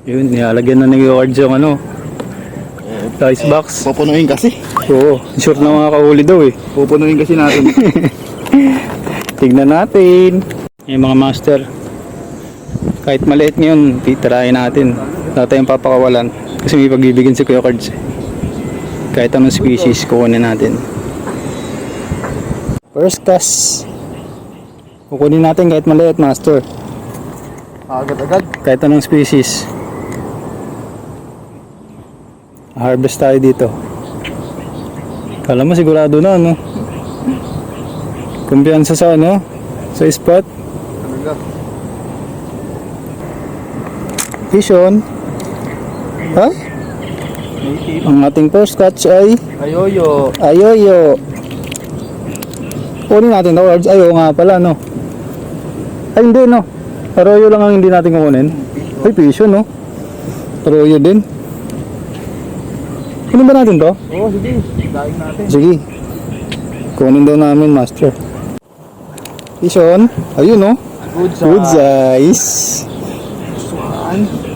Yun, nilalagyan na ni George yung ano, ice box. Pupunuin kasi. Oo, sure na mga kahuli daw eh. Pupunuin kasi natin. Tignan natin. Yung mga master. Kahit maliit ngayon, titirahin natin. Wala tayong papakawalan. Kasi may pagbibigyan si Kuya Cards. Kahit anong species, kukunin natin. First cast. Kukunin natin kahit maliit, master. Agad-agad. Kahit anong species. Harvest tayo dito. Kala mo sigurado na, no? Kumpiyansa sa ano? Sa spot. Talaga. Fish on. Ha? Ang ating first catch ay Ayoyo. ayoyo. Kunin natin ito, Cards. Ayo nga pala, no? Ay, hindi, no? Arroyo lang ang hindi natin kukunin. Ay, fish on, no? Arroyo din. Kunin ba natin to? Oo, sige. Daing natin. Sige. Kunin daw namin, master. Fish on. Ayun, no? Good size.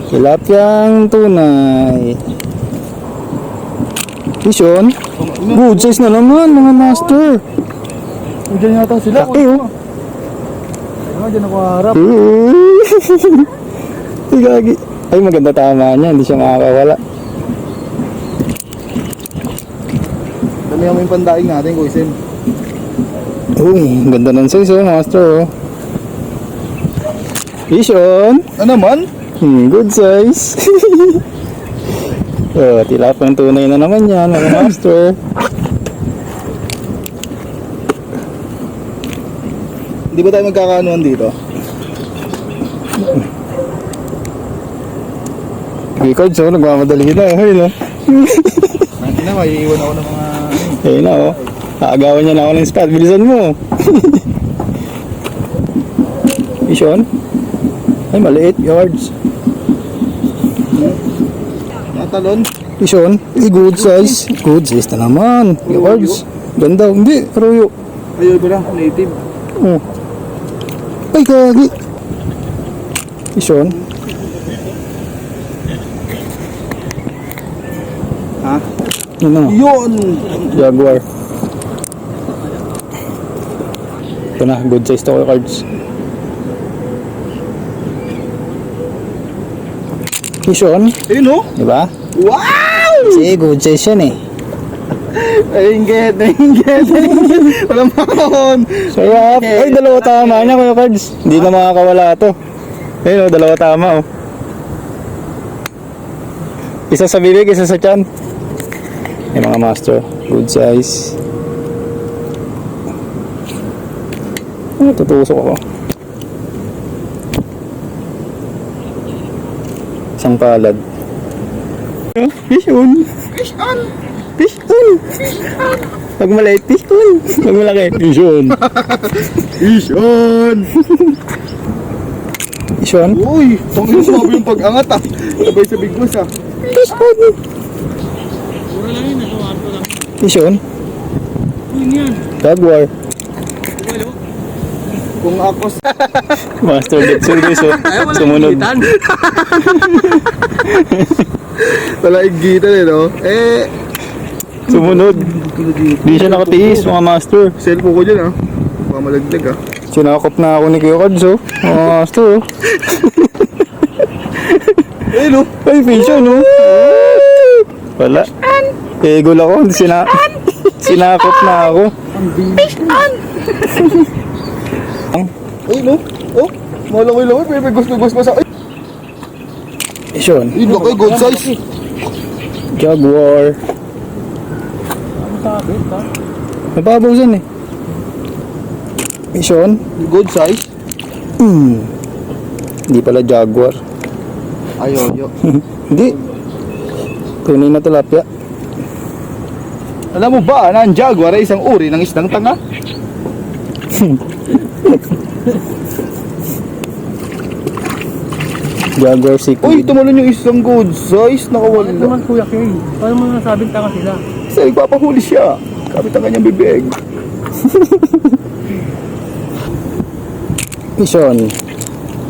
Tilapyang tunay. Fish on. Good size na naman, mga master. Diyan yata sila. Laki, oh. Ano, diyan ako harap. Ay, gagi. Ay, maganda tama niya. Hindi siya makakawala. Dami mo yung pandaing natin, Kuisin. Uy, ganda ng size, oh, master, oh. Fish on. Ano naman? Good size. Oh, tilapang tunay na naman yan, mga master. Hindi ba tayo magkakaanuan dito? Record, so nagmamadali na, eh, no? Hindi na, maiiwan ako ng mga... Ayun na, oh. Aagawan niya na ako ng spot. Bilisan mo. Fish on. Ay, maliit. Yards. Natalon. Fish on. Ay, good size. Good size na naman. Yards. Ganda. Hindi, aroyo. Ayaw ba lang, native. Oh. Ay, kagi. Fish on. Ha? Yun na. Yun! Jaguar. Ito na, good size to, Cards. Fish on. Ayun, oh! Diba? Wow! Kasi good size yan eh. Nainggit. Walang makahon. Sarap. Ay, dalawa tama niya, Kuya Cards. Hindi na makakawala to. Ayun, oh, dalawa tama, oh. Isa sa bibig, isa sa tiyan. Yung mga master. Good size. Ay, tutusok ako. Isang palad. Fish on. Fish on! Fish on. Pag maliit, fish on. Pag malaki, fish on. Fish on! Fish on. Uy! Tangin sumabi yung pag-angat ah. Sabay sa big boss ah. Fish on. Fish on. Jaguar. Kung ako sa... Master Dead Service, oh. Sumunod. Wala igitan eh, no? Sumunod. Di siya nakatiis, mga master. Cellphone ko dyan ah. Mamalaglag ah. Sinakop na ako ni Kuya Cards, oh. Mga master, oh. Ayun oh. Ay, fish on, oh. Wala. Egol ako. Sinakop na ako. Fish on! Ayun oh. Oh! Malaki-laki. May gusto pa sa... Ay! Fish on. Ayun laki. Good size. Jaguar. Mababaw dyan, eh. Fish on. Good size. Hindi pala Jaguar. Ayoyo. Hindi. Tunay na tilapia. Alam mo ba na ang jaguar ay isang uri ng isdang tanga? Jaguar Uy, Seaquid. tumalon yung isang good size. Nakawala. Ano naman Kuya Kay? Paano mo nasabing tanga sila? Kasi nagpapahuli siya. Kapit ang kanyang bibig. Fish on.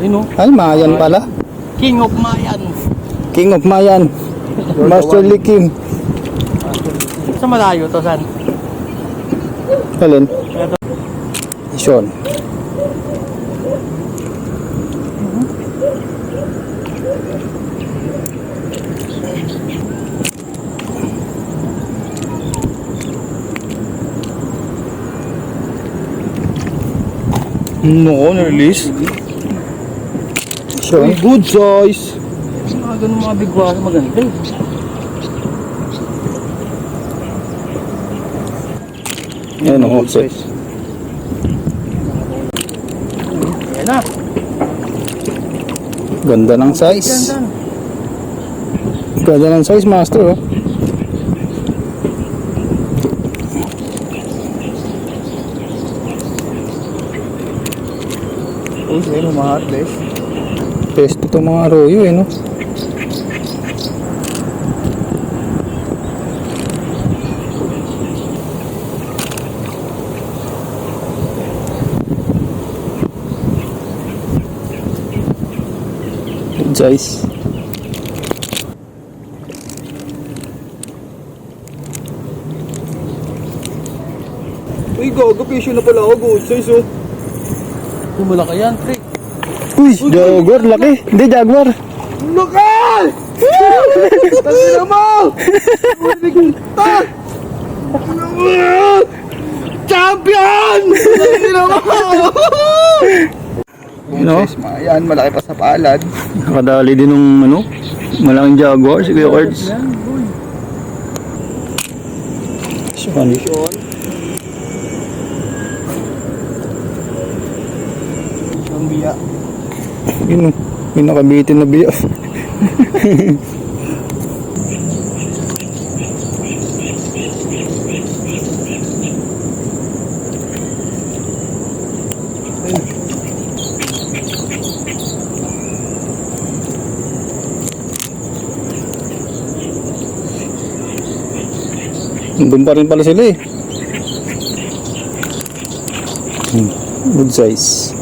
Ayun o. Ay, Mayan pala. King of Mayan. King of Mayan. Master Lee Kim. Sa malayo to, San? Alin? Sean. No, na-release. Sean. Good size. Mga ganun mga bigwa maganda eh. Ayan ang offset. Ayan na. Ganda ng size. Ganda ng size, master. Oh. Oh, sa'yo mga heartless. Pesto itong mga arroyo eh, no? Good size. Uy, gago, pisyo na pala ako. Good size, oh. Tumula ka yan, pre. Uy, Jaguar, laki. Hindi, Jaguar. Lokal! Tangina mo! Champion! Tangina mo! No? Yan, malaki pa sa palad. Nakadali din ng ano, malaking Jaguar, si Kuya Cards. Yan, boy. Sean. Ang biya. Yun o, may nakabitin na biya. Doon pa rin pala sila eh. Good size.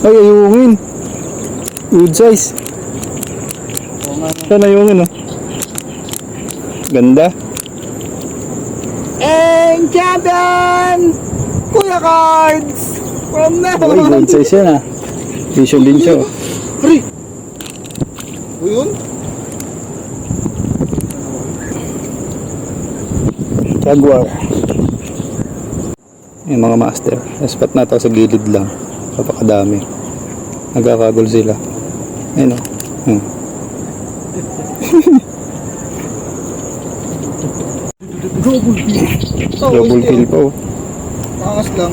Ay, ayungin. Good size. Saan ayungin, oh? Ganda. And champion! Kuya Cards! From now Ay, good size yan, ah. Vision din siya, oh. Pre! O yun? Jaguar. Yung mga master. Spot na to sa gilid lang. Kapakadami. Nagkakagol sila. Ayun, oh. Double kill. Double kill pa, oh. Angas lang.